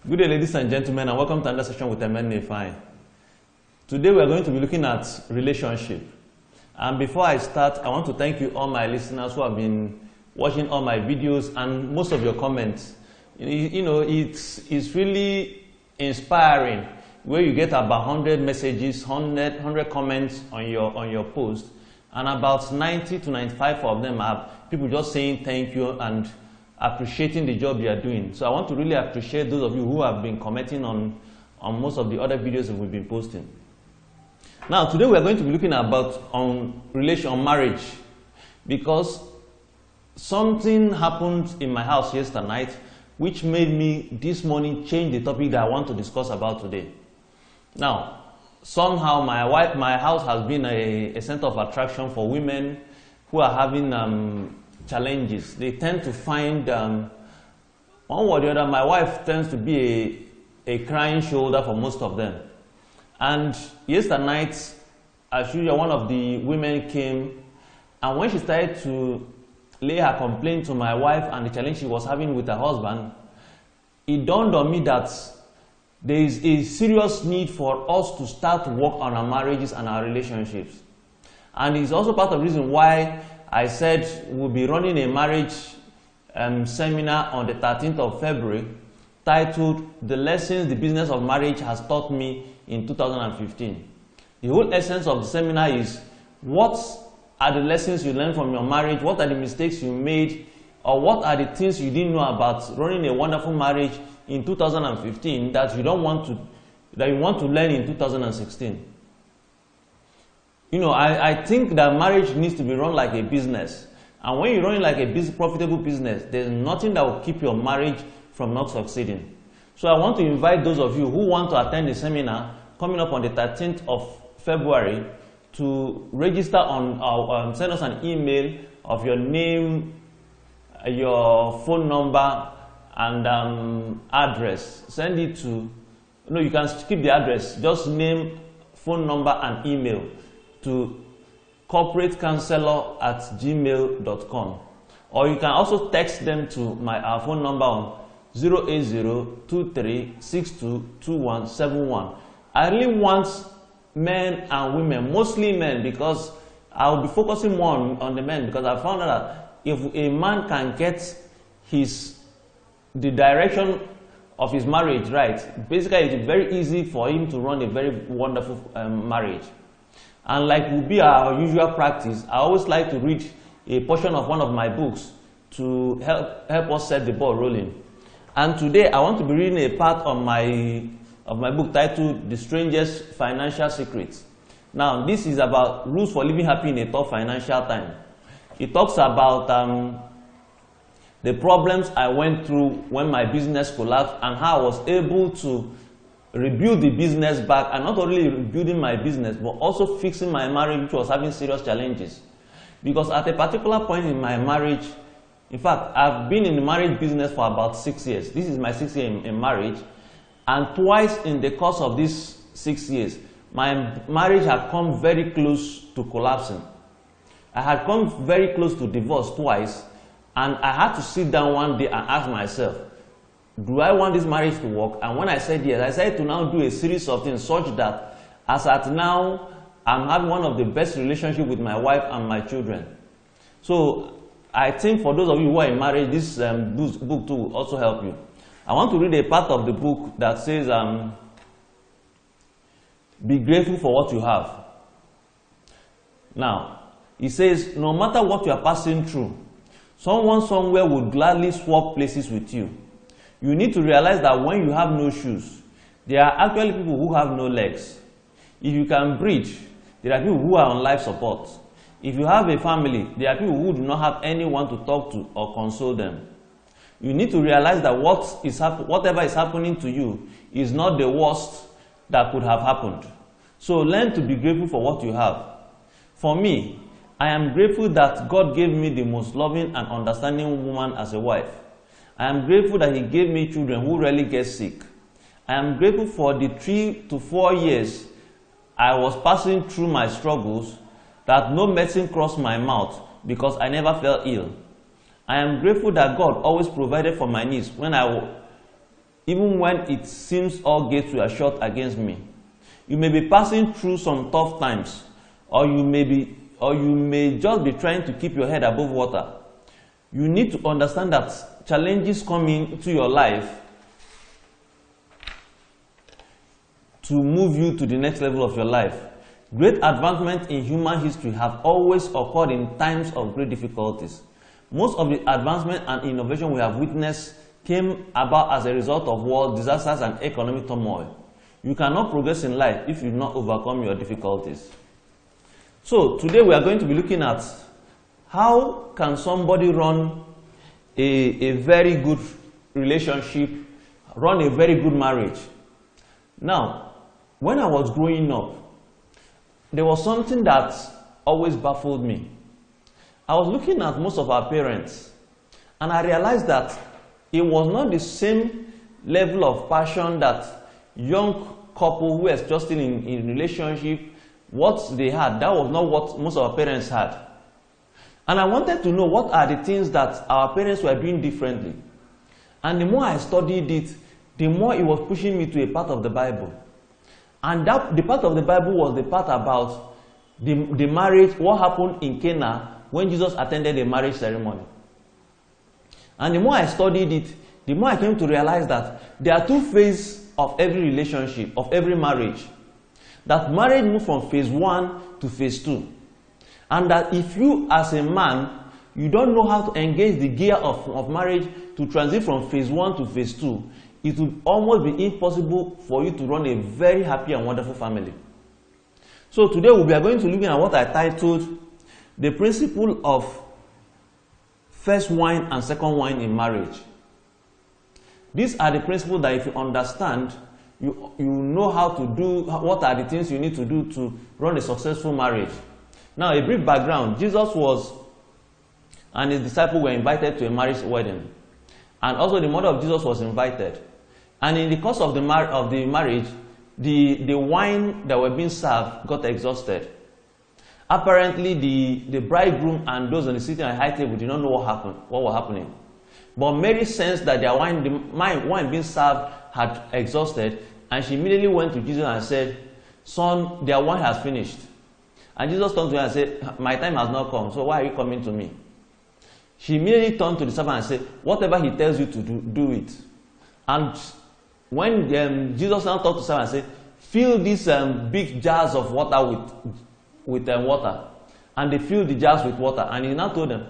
Good day, ladies and gentlemen, and welcome to another session with Emenne Ifeanyi. Today we are going to be looking at relationship. And before I start, I want to thank you all my listeners who have been watching all my videos and most of your comments. It's really inspiring where you get about 100 messages, 100 comments on your post, and about 90 to 95 of them are people just saying thank you and appreciating the job you are doing. So I want to really appreciate those of you who have been commenting on most of the other videos that we've been posting. Now today we are going to be looking about marriage, because something happened in my house yesterday night which made me this morning change the topic that I want to discuss about today. Now, somehow my house has been a center of attraction for women who are having challenges. They tend to find, one way or the other, my wife tends to be a crying shoulder for most of them. And yesterday night, as usual, one of the women came, and when she started to lay her complaint to my wife and the challenge she was having with her husband, it dawned on me that there is a serious need for us to start to work on our marriages and our relationships. And it's also part of the reason why I said we'll be running a marriage seminar on the 13th of February titled "The Lessons the Business of Marriage Has Taught Me in 2015. The whole essence of the seminar is what are the lessons you learned from your marriage, what are the mistakes you made, or what are the things you didn't know about running a wonderful marriage in 2015 that you want to learn in 2016. I think that marriage needs to be run like a business. And when you run it like a profitable business, there's nothing that will keep your marriage from not succeeding. So I want to invite those of you who want to attend the seminar coming up on the 13th of February to register on send us an email of your name, your phone number, and address. Send it to, you can skip the address, just name, phone number, and email to corporatecounselor@gmail.com, or you can also text them to our phone number on 08023622171. I really want men and women, mostly men, because I'll be focusing more on the men, because I found out that if a man can get the direction of his marriage right, basically it's very easy for him to run a very wonderful marriage. And like will be our usual practice, I always like to read a portion of one of my books to help us set the ball rolling. And today I want to be reading a part of my book titled "The Strangest Financial Secrets." Now this is about rules for living happy in a tough financial time. It talks about the problems I went through when my business collapsed and how I was able to rebuild the business back, and not only rebuilding my business but also fixing my marriage, which was having serious challenges. Because at a particular point in my marriage, in fact I've been in the marriage business for about 6 years. This is my 6th year in marriage, and twice in the course of these 6 years my marriage had come very close to collapsing. I had come very close to divorce twice, and I had to sit down one day and ask myself, do I want this marriage to work? And when I said yes, I decided to now do a series of things such that as at now I'm having one of the best relationships with my wife and my children. So I think for those of you who are in marriage, this book too will also help you. I want to read a part of the book that says, be grateful for what you have. Now, it says, no matter what you are passing through, someone somewhere would gladly swap places with you. You need to realize that when you have no shoes, there are actually people who have no legs. If you can breathe, there are people who are on life support. If you have a family, there are people who do not have anyone to talk to or console them. You need to realize that whatever is happening to you is not the worst that could have happened. So learn to be grateful for what you have. For me, I am grateful that God gave me the most loving and understanding woman as a wife. I am grateful that He gave me children who rarely get sick. I am grateful for the 3 to 4 years I was passing through my struggles, that no medicine crossed my mouth because I never fell ill. I am grateful that God always provided for my needs when I even when it seems all gates were shut against me. You may be passing through some tough times, or you may just be trying to keep your head above water. You need to understand that challenges come into your life to move you to the next level of your life. Great advancement in human history have always occurred in times of great difficulties. Most of the advancement and innovation we have witnessed came about as a result of war, disasters, and economic turmoil. You cannot progress in life if you do not overcome your difficulties. So today we are going to be looking at how can somebody run a very good relationship, run a very good marriage. Now, when I was growing up, there was something that always baffled me. I was looking at most of our parents, and I realized that it was not the same level of passion that young couple who were just still in relationship, what they had. That was not what most of our parents had. And I wanted to know what are the things that our parents were doing differently. And the more I studied it, the more it was pushing me to a part of the Bible. And the part of the Bible was the part about the marriage, what happened in Cana when Jesus attended a marriage ceremony. And the more I studied it, the more I came to realize that there are two phases of every relationship, of every marriage. That marriage moves from phase 1 to phase 2. And that if you as a man, you don't know how to engage the gear of marriage to transit from phase 1 to phase 2, it will almost be impossible for you to run a very happy and wonderful family. So today we are going to look at what I titled the principle of first wine and second wine in marriage. These are the principles that if you understand, you know how to do, what are the things you need to do to run a successful marriage. Now, a brief background. Jesus and his disciples were invited to a marriage wedding. And also the mother of Jesus was invited. And in the course of the marriage, the wine that were being served got exhausted. Apparently, the bridegroom and those on the sitting at the high table did not know what was happening. But Mary sensed that the wine being served had exhausted, and she immediately went to Jesus and said, "Son, their wine has finished." And Jesus turned to her and said, "My time has not come, so why are you coming to me?" She immediately turned to the servant and said, "Whatever he tells you to do, do it." And when Jesus now talked to the servant and said, "Fill these big jars of water with water." And they filled the jars with water. And he now told them,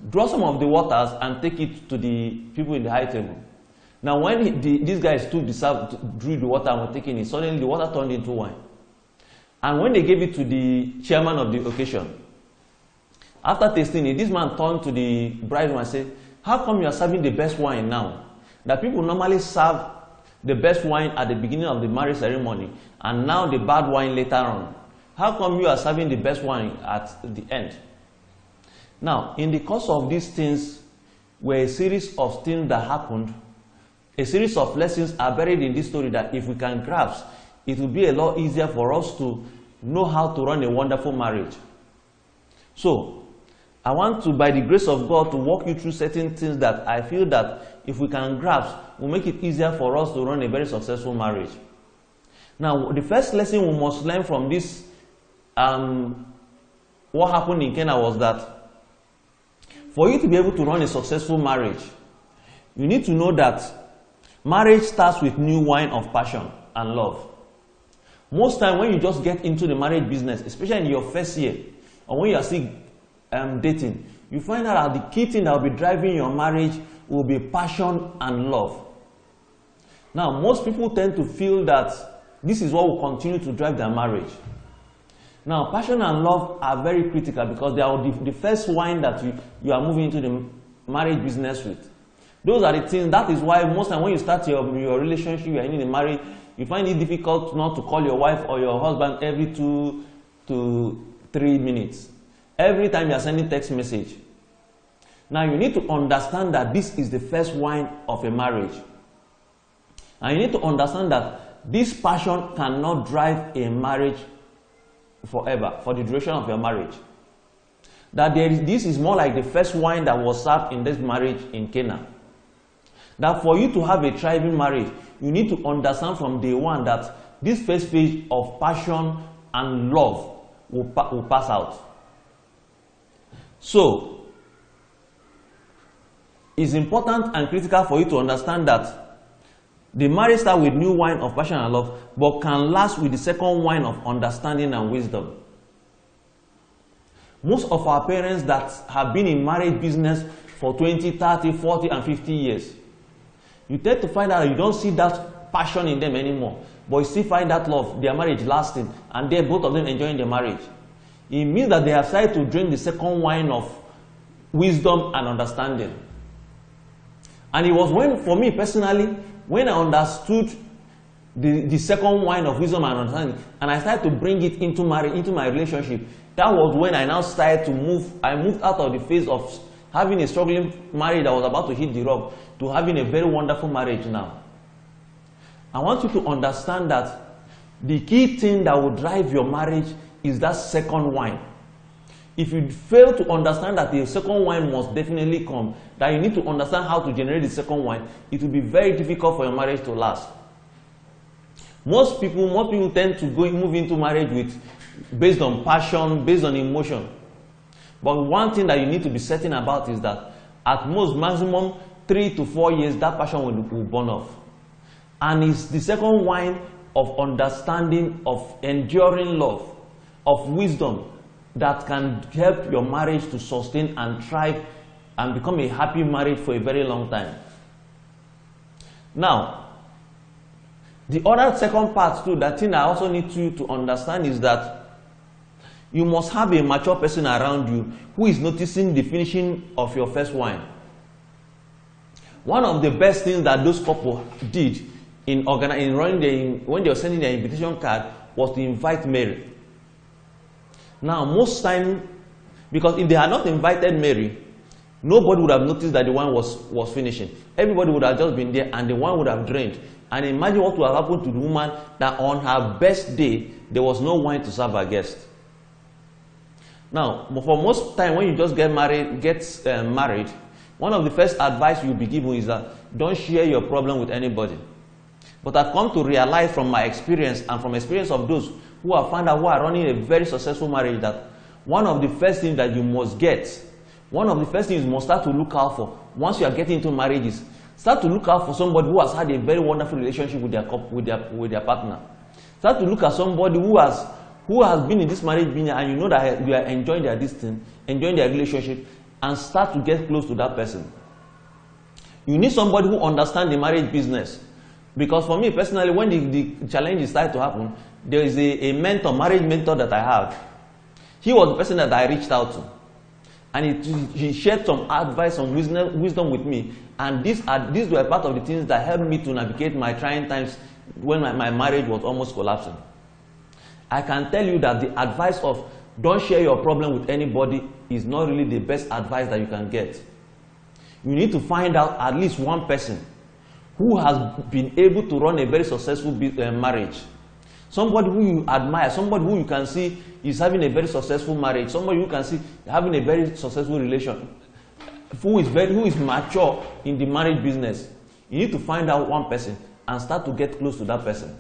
"Draw some of the waters and take it to the people in the high table." Now when these guys drew the water and were taking it, suddenly the water turned into wine. And when they gave it to the chairman of the occasion, after tasting it, this man turned to the bridegroom and said, "How come you are serving the best wine now? That people normally serve the best wine at the beginning of the marriage ceremony, and now the bad wine later on. How come you are serving the best wine at the end?" Now, in the course of these things were a series of things that happened. A series of lessons are buried in this story that if we can grasp, it will be a lot easier for us to know how to run a wonderful marriage. So, I want to, by the grace of God, to walk you through certain things that I feel that if we can grasp, will make it easier for us to run a very successful marriage. Now, the first lesson we must learn from this, what happened in Cana was that for you to be able to run a successful marriage, you need to know that marriage starts with new wine of passion and love. Most time when you just get into the marriage business, especially in your first year, or when you are still dating, you find out that the key thing that will be driving your marriage will be passion and love. Now, most people tend to feel that this is what will continue to drive their marriage. Now, passion and love are very critical because they are the first wine that you are moving into the marriage business with. Those are the things. That is why most time when you start your relationship, you are in a marriage, you find it difficult not to call your wife or your husband every 2 to 3 minutes. Every time you are sending text message. Now you need to understand that this is the first wine of a marriage. And you need to understand that this passion cannot drive a marriage forever, for the duration of your marriage. That this is more like the first wine that was served in this marriage in Cana. That for you to have a thriving marriage, you need to understand from day one that this first phase of passion and love will pass out. So, it's important and critical for you to understand that the marriage starts with new wine of passion and love, but can last with the second wine of understanding and wisdom. Most of our parents that have been in marriage business for 20, 30, 40, and 50 years, you tend to find out you don't see that passion in them anymore, but you still find that love, their marriage lasting, and they're both of them enjoying their marriage. It means that they have started to drink the second wine of wisdom and understanding. And it was when, for me personally, when I understood the second wine of wisdom and understanding, and I started to bring it into marriage, into my relationship, that was when I now started to move. I moved out of the phase of having a struggling marriage that was about to hit the rock to having a very wonderful marriage now. I want you to understand that the key thing that will drive your marriage is that second wine. If you fail to understand that the second wine must definitely come, that you need to understand how to generate the second wine, it will be very difficult for your marriage to last. Most people tend to move into marriage based on passion, based on emotion. But one thing that you need to be certain about is that at most maximum 3 to 4 years, that passion will burn off. And it's the second wine of understanding, of enduring love, of wisdom that can help your marriage to sustain and thrive and become a happy marriage for a very long time. Now, the other second part too, that thing I also need you to understand is that you must have a mature person around you who is noticing the finishing of your first wine. One of the best things that those couples did when they were sending their invitation card was to invite Mary. Now, most time, because if they had not invited Mary, nobody would have noticed that the wine was finishing. Everybody would have just been there and the wine would have drained. And imagine what would have happened to the woman that on her best day, there was no wine to serve her guest. Now, for most time when you just get married, one of the first advice you'll be given is that don't share your problem with anybody. But I've come to realize from my experience and from experience of those who have found out who are running a very successful marriage that one of the first things that you must get, one of the first things you must start to look out for once you are getting into marriage is start to look out for somebody who has had a very wonderful relationship with their partner. Start to look at somebody who has been in this marriage and you know that you are enjoying their distance, enjoying their relationship, and start to get close to that person. You need somebody who understands the marriage business. Because for me personally, when the challenges start to happen, there is a marriage mentor that I have. He was the person that I reached out to. And he shared some advice on wisdom with me. And these were part of the things that helped me to navigate my trying times when my marriage was almost collapsing. I can tell you that the advice of don't share your problem with anybody is not really the best advice that you can get. You need to find out at least one person who has been able to run a very successful marriage. Somebody who you admire, somebody who you can see is having a very successful marriage, somebody who can see having a very successful relation, who is mature in the marriage business. You need to find out one person and start to get close to that person.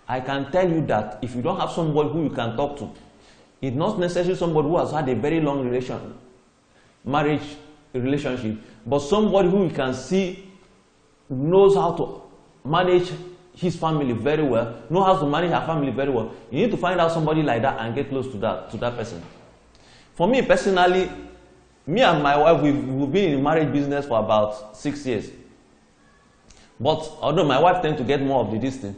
I can tell you that if you don't have somebody who you can talk to, it's not necessarily somebody who has had a very long marriage relationship, but somebody who you can see knows how to manage his family very well, knows how to manage her family very well. You need to find out somebody like that and get close to that person. For me personally, me and my wife, we've been in the marriage business for about 6 years. But although my wife tends to get more of the distance,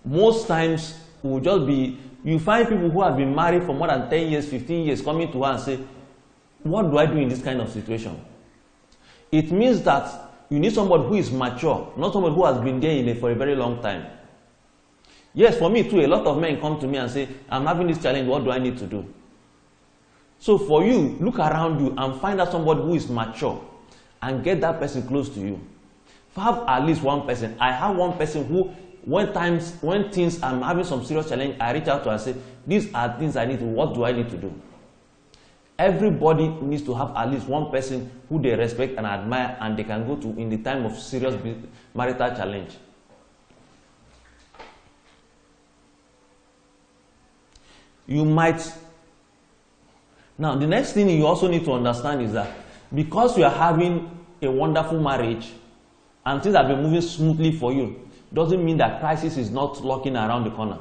most times you find people who have been married for more than 10 years, 15 years coming to her and say, what do I do in this kind of situation? It means that you need somebody who is mature, not somebody who has been there for a very long time. Yes, for me too, a lot of men come to me and say, I'm having this challenge, what do I need to do? So for you, look around you and find out somebody who is mature and get that person close to you. Have at least one person. I have one person who, when things I'm having some serious challenge, I reach out to and say, these are things I need to, what do I need to do? Everybody needs to have at least one person who they respect and admire, and they can go to in the time of serious marital challenge. You might. Now, the next thing you also need to understand is that because you are having a wonderful marriage and things have been moving smoothly for you, doesn't mean that crisis is not lurking around the corner.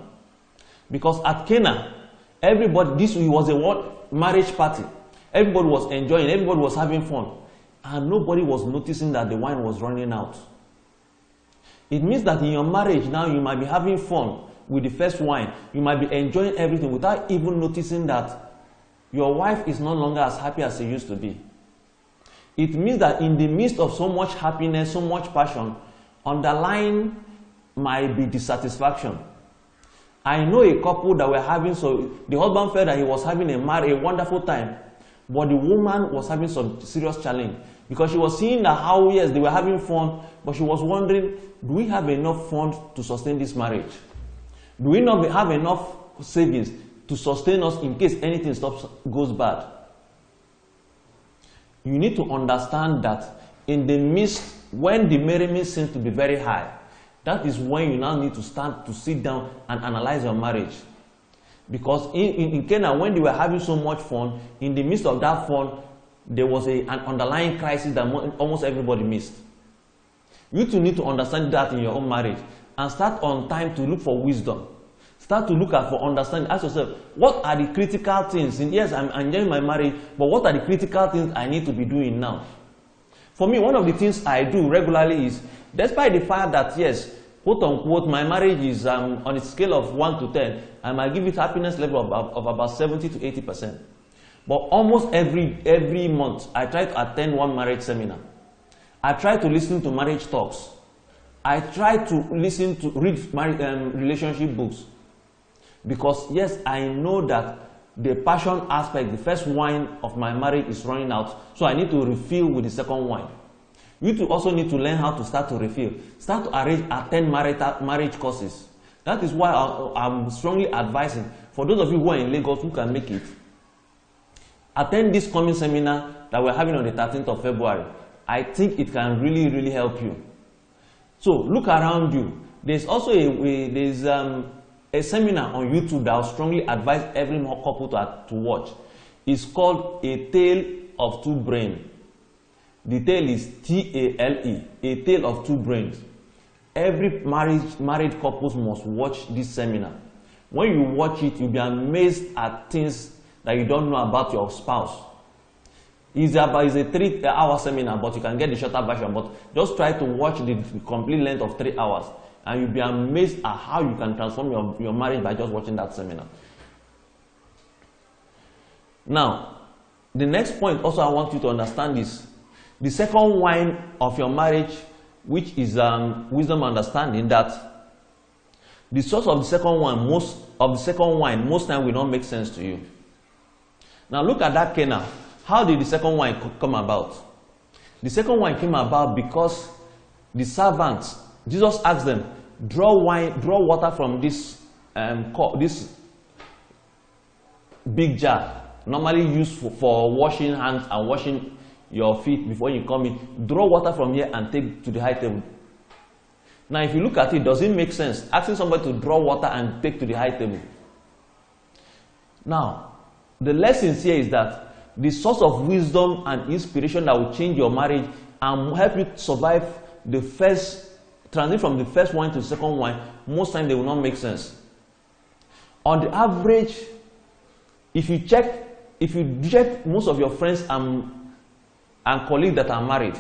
Because at Cana, everybody, this was a marriage party. Everybody was enjoying, everybody was having fun, and nobody was noticing that the wine was running out. It means that in your marriage now, you might be having fun with the first wine. You might be enjoying everything without even noticing that your wife is no longer as happy as she used to be. It means that in the midst of so much happiness, so much passion, underlying might be dissatisfaction. I know a couple that were having, so the husband felt that he was having a wonderful time, but the woman was having some serious challenge because she was seeing that how, yes, they were having fun, but she was wondering, do we have enough funds to sustain this marriage? Do we not have enough savings to sustain us in case anything goes bad? You need to understand that in the midst, when the merriment seems to be very high, that is when you now need to start to sit down and analyze your marriage. Because in Kenya, when they were having so much fun, in the midst of that fun, there was an underlying crisis that almost everybody missed. You too need to understand that in your own marriage and start on time to look for wisdom. Start to look at for understanding. Ask yourself, what are the critical things? And yes, I'm enjoying my marriage, but what are the critical things I need to be doing now? For me, one of the things I do regularly is, despite the fact that, yes, quote unquote, my marriage is on a scale of 1 to 10, I might give it happiness level of about 70 to 80%. But almost every month, I try to attend one marriage seminar. I try to listen to marriage talks. I try to read relationship books. Because yes, I know that the passion aspect, the first wine of my marriage is running out, so I need to refill with the second wine. You too also need to learn how to start to refill. Start to attend marriage courses. That is why I'm strongly advising, for those of you who are in Lagos who can make it, attend this coming seminar that we're having on the 13th of February. I think it can really, really help you. So look around you. There's also a seminar on YouTube that I strongly advise every couple to watch. It's called A Tale of Two Brains. The tale is T-A-L-E, A Tale of Two Brains. Every married couples must watch this seminar. When you watch it, you'll be amazed at things that you don't know about your spouse. It's a 3-hour seminar, but you can get the shorter version. But just try to watch the complete length of 3 hours, and you'll be amazed at how you can transform your marriage by just watching that seminar. Now, the next point also I want you to understand is the second wine of your marriage, which is wisdom understanding, that the source of the second wine, most time will not make sense to you. Now look at that Cana. How did the second wine come about? The second wine came about because the servants, Jesus asked them, draw water from this big jar, normally used for washing hands and washing your feet before you come in. Draw water from here and take to the high table. Now if you look at it, does it make sense asking somebody to draw water and take to the high table? Now, the lesson here is that the source of wisdom and inspiration that will change your marriage and help you survive the transition from the first wine to the second wine, most times they will not make sense. On the average, if you check most of your friends and colleagues that are married,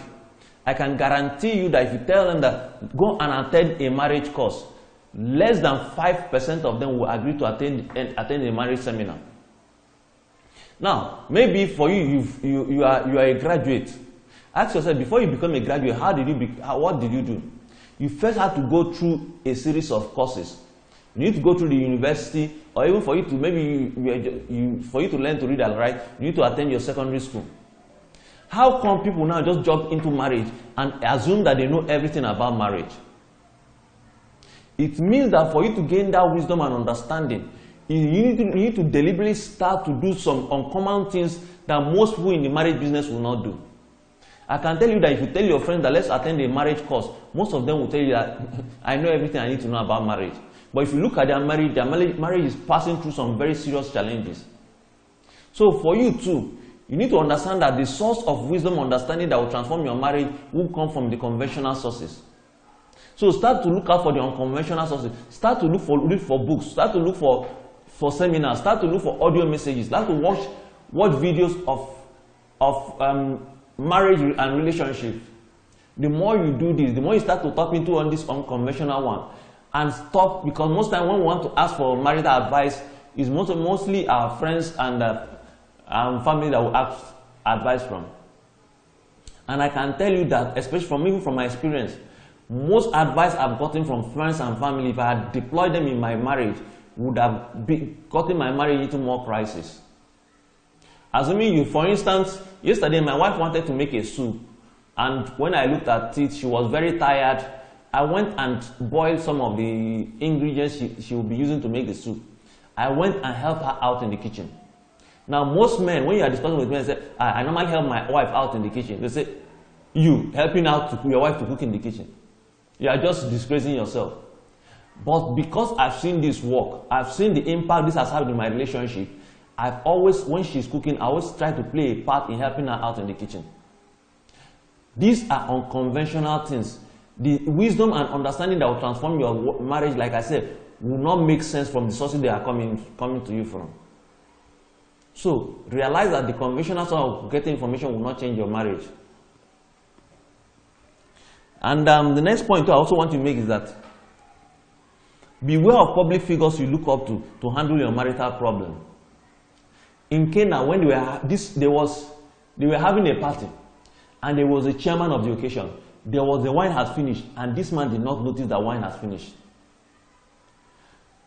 I can guarantee you that if you tell them that go and attend a marriage course, less than 5% of them will agree to attend a marriage seminar. Now, maybe for you are a graduate. Ask yourself, before you become a graduate, what did you do? You first have to go through a series of courses. You need to go through the university, or even for you to for you to learn to read and write, you need to attend your secondary school. How come people now just jump into marriage and assume that they know everything about marriage? It means that for you to gain that wisdom and understanding, you need to deliberately start to do some uncommon things that most people in the marriage business will not do. I can tell you that if you tell your friends that let's attend a marriage course, most of them will tell you that I know everything I need to know about marriage. But if you look at their marriage is passing through some very serious challenges. So for you too, you need to understand that the source of wisdom, understanding that will transform your marriage will come from the conventional sources. So start to look out for the unconventional sources. Start to look for books. Start to look for seminars. Start to look for audio messages. Start to watch videos of marriage and relationship. The more you do this, the more you start to tap into on this unconventional one, and stop, because most time when we want to ask for marital advice, is mostly our friends and family that will ask advice from. And I can tell you that, especially even from my experience, most advice I've gotten from friends and family, if I had deployed them in my marriage, would have gotten my marriage into more crisis. Assuming you, for instance, yesterday my wife wanted to make a soup, and when I looked at it, she was very tired. I went and boiled some of the ingredients she will be using to make the soup. I went and helped her out in the kitchen. Now, most men, when you are discussing with men, say, I normally help my wife out in the kitchen. They say, you helping out your wife to cook in the kitchen. You are just disgracing yourself. But because I've seen this work, I've seen the impact this has had in my relationship, I've always, when she's cooking, I always try to play a part in helping her out in the kitchen. These are unconventional things. The wisdom and understanding that will transform your marriage, like I said, will not make sense from the sources they are coming to you from. So, realize that the conventional source of getting information will not change your marriage. And the next point I also want to make is that beware of public figures you look up to handle your marital problem. In Kenya, when they were having a party, and there was a chairman of the occasion. The wine has finished, and this man did not notice that wine has finished.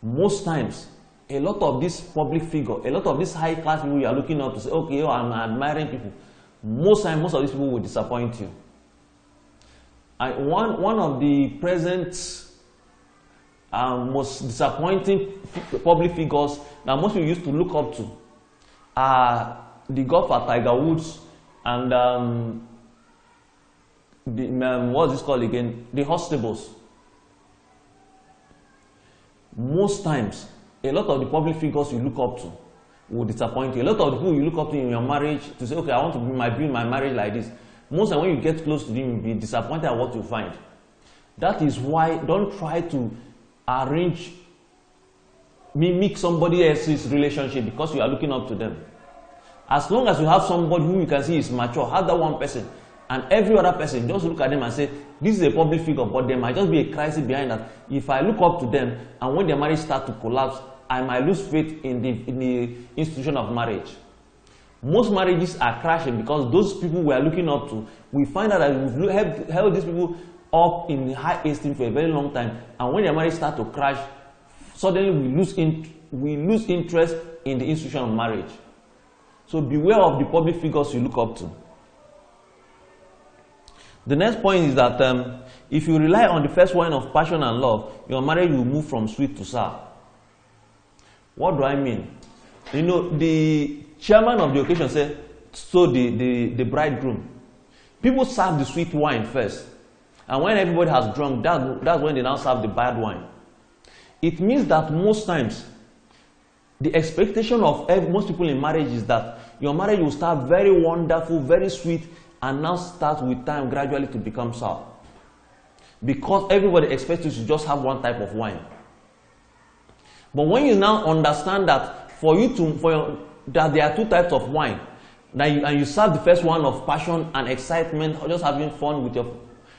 Most times, a lot of this public figure, a lot of these high class people you are looking up to say, okay, I'm admiring people. Most times, most of these people will disappoint you. One of the present most disappointing public figures that most people used to look up to are the golfer Tiger Woods and what's this called again? The Huxtables. Most times, a lot of the public figures you look up to will disappoint you. A lot of the people you look up to in your marriage to say, okay, I want to build my marriage like this. Most times when you get close to them, you'll be disappointed at what you find. That is why don't try to mimic somebody else's relationship because you are looking up to them. As long as you have somebody who you can see is mature, have that one person, and every other person, just look at them and say, this is a public figure, but there might just be a crisis behind that. If I look up to them, and when their marriage starts to collapse, I might lose faith in the institution of marriage. Most marriages are crashing because those people we are looking up to, we find out that we've held these people up in high esteem for a very long time, and when their marriage starts to crash, suddenly we lose interest in the institution of marriage. So beware of the public figures you look up to. The next point is that if you rely on the first wine of passion and love, your marriage will move from sweet to sour. What do I mean? You know, the chairman of the occasion said, so the bridegroom. People serve the sweet wine first. And when everybody has drunk, that's when they now serve the bad wine. It means that most times, the expectation of most people in marriage is that your marriage will start very wonderful, very sweet, and now start with time gradually to become sour. Because everybody expects you to just have one type of wine. But when you now understand that that there are two types of wine, and you serve the first one of passion and excitement, just having fun with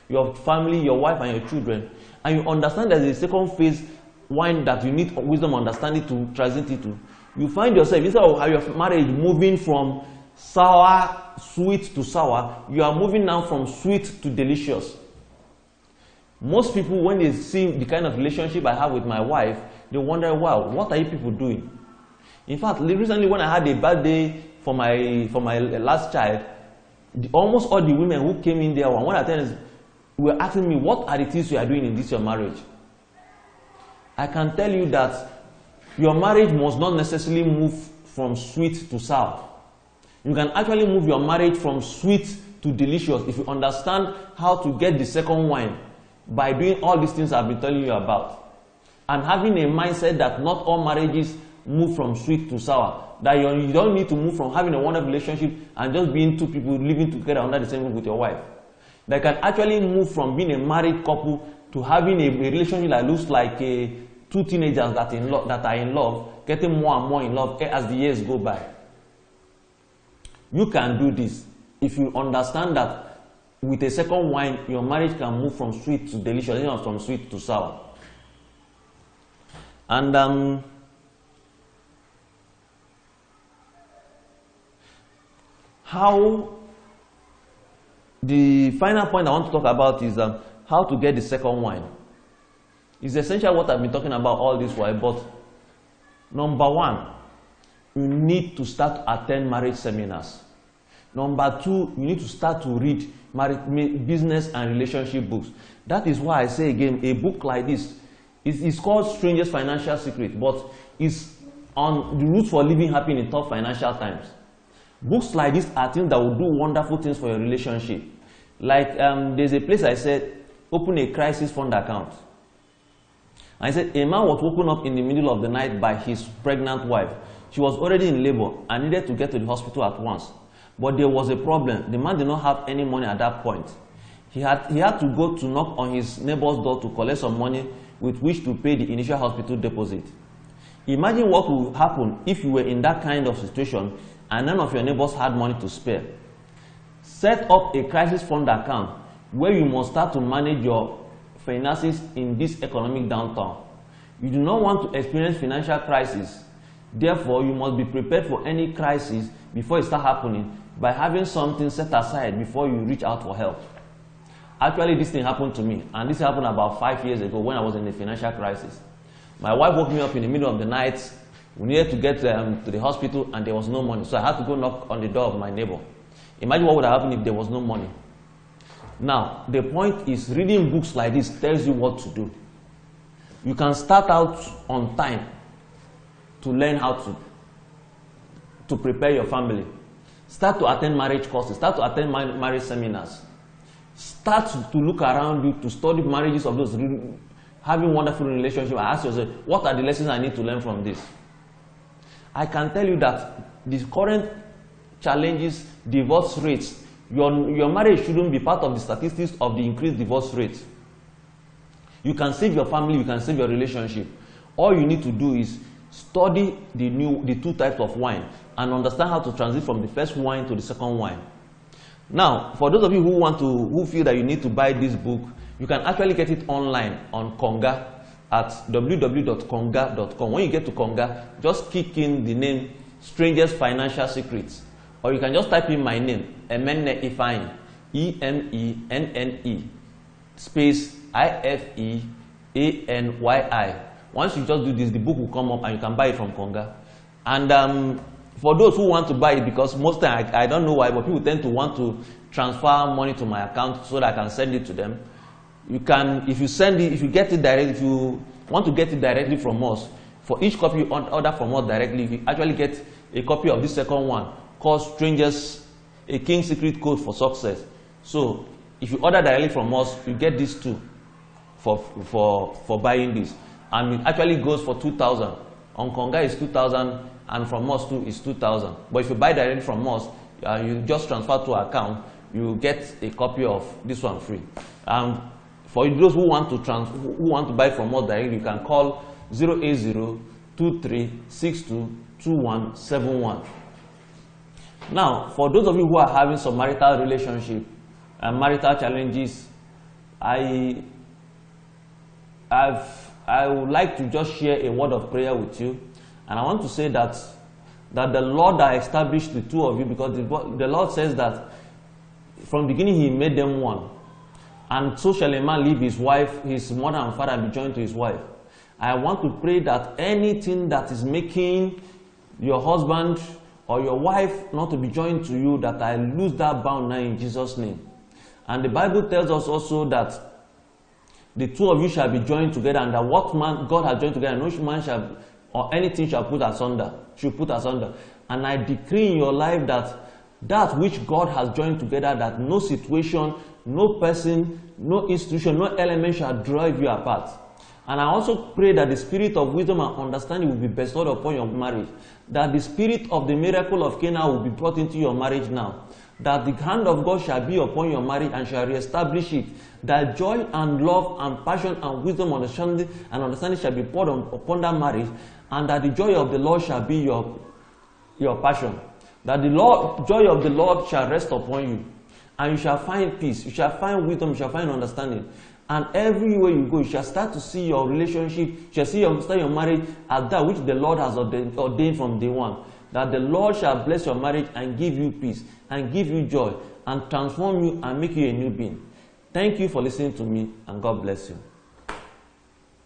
your family, your wife, and your children, and you understand there's a second phase wine that you need wisdom understanding to transit into, you find yourself, instead of how your marriage moving from sweet to sour, you are moving now from sweet to delicious. Most people, when they see the kind of relationship I have with my wife, they wonder, wow, what are you people doing? In fact, recently when I had a birthday for my last child, almost all the women who came in there, when I tell them, were asking me, what are the things you are doing in this your marriage? I can tell you that your marriage must not necessarily move from sweet to sour. You can actually move your marriage from sweet to delicious if you understand how to get the second wine by doing all these things I've been telling you about. And having a mindset that not all marriages move from sweet to sour. That you don't need to move from having a wonderful relationship and just being two people living together under the same roof with your wife. They can actually move from being a married couple to having a relationship that looks like two teenagers that are in love, getting more and more in love as the years go by. You can do this if you understand that with a second wine, your marriage can move from sweet to delicious, not from sweet to sour. And the final point I want to talk about is how to get the second wine. It's essentially what I've been talking about all this while, but number one, you need to start to attend marriage seminars. Number two, you need to start to read business and relationship books. That is why I say again, a book like this is called Strangest Financial Secret, but it's on the roots for living happy in tough financial times. Books like this are things that will do wonderful things for your relationship. Like there's a place I said, open a crisis fund account. And I said, a man was woken up in the middle of the night by his pregnant wife. She was already in labor and needed to get to the hospital at once. But there was a problem. The man did not have any money at that point. He had to go to knock on his neighbor's door to collect some money with which to pay the initial hospital deposit. Imagine what would happen if you were in that kind of situation and none of your neighbors had money to spare. Set up a crisis fund account where you must start to manage your finances in this economic downturn. You do not want to experience financial crisis. Therefore, you must be prepared for any crisis before it starts happening by having something set aside before you reach out for help. Actually, this thing happened to me, and this happened about 5 years ago when I was in a financial crisis. My wife woke me up in the middle of the night. We needed to get to the hospital and there was no money. So I had to go knock on the door of my neighbor. Imagine what would have happened if there was no money. Now, the point is reading books like this tells you what to do. You can start out on time to learn how to prepare your family. Start to attend marriage courses. Start to attend marriage seminars. Start to look around you to study marriages of those having wonderful relationships. I ask yourself, what are the lessons I need to learn from this? I can tell you that the current challenges, divorce rates, your marriage shouldn't be part of the statistics of the increased divorce rate. You can save your family, you can save your relationship. All you need to do is study the two types of wine and understand how to transit from the first wine to the second wine. Now, for those of you who feel that you need to buy this book, you can actually get it online on Konga at www.konga.com. When you get to Konga, just kick in the name Strangest Financial Secrets, or you can just type in my name, Emenne Ifeanyi, E-M-E-N-N-E, space I-F-E-A-N-Y-I. Once you just do this, the book will come up and you can buy it from Konga. And for those who want to buy it, because most time I don't know why, but people tend to want to transfer money to my account so that I can send it to them. You can, if you get it directly, if you want to get it directly from us, for each copy you order from us directly, you actually get a copy of this second one called Strangers, a King's Secret Code for Success. So if you order directly from us, you get these two for buying this. And it actually goes for 2,000. On Konga is 2,000, and from us too is 2,000. But if you buy directly from us, you just transfer to our account, you get a copy of this one free. For those who want to buy from us directly, you can call 080-2362-2171. Now, for those of you who are having some marital relationship and marital challenges, I would like to just share a word of prayer with you. And I want to say that the Lord has established the two of you, because the Lord says that from the beginning He made them one. And so shall a man leave his wife, his mother and father, and be joined to his wife. I want to pray that anything that is making your husband or your wife not to be joined to you, that I lose that bound now in Jesus' name. And the Bible tells us also that the two of you shall be joined together, and that what man God has joined together, no man shall or anything shall put asunder, should put asunder. And I decree in your life that that which God has joined together, that no situation, no person, no institution, no element shall drive you apart. And I also pray that the spirit of wisdom and understanding will be bestowed upon your marriage. That the spirit of the miracle of Cana will be brought into your marriage now. That the hand of God shall be upon your marriage and shall reestablish it. That joy and love and passion and wisdom and understanding shall be poured upon that marriage. And that the joy of the Lord shall be your passion. That the joy of the Lord shall rest upon you. And you shall find peace. You shall find wisdom. You shall find understanding. And everywhere you go, you shall start to see your relationship, you shall start your marriage as that which the Lord has ordained from day one. That the Lord shall bless your marriage and give you peace, and give you joy, and transform you and make you a new being. Thank you for listening to me, and God bless you.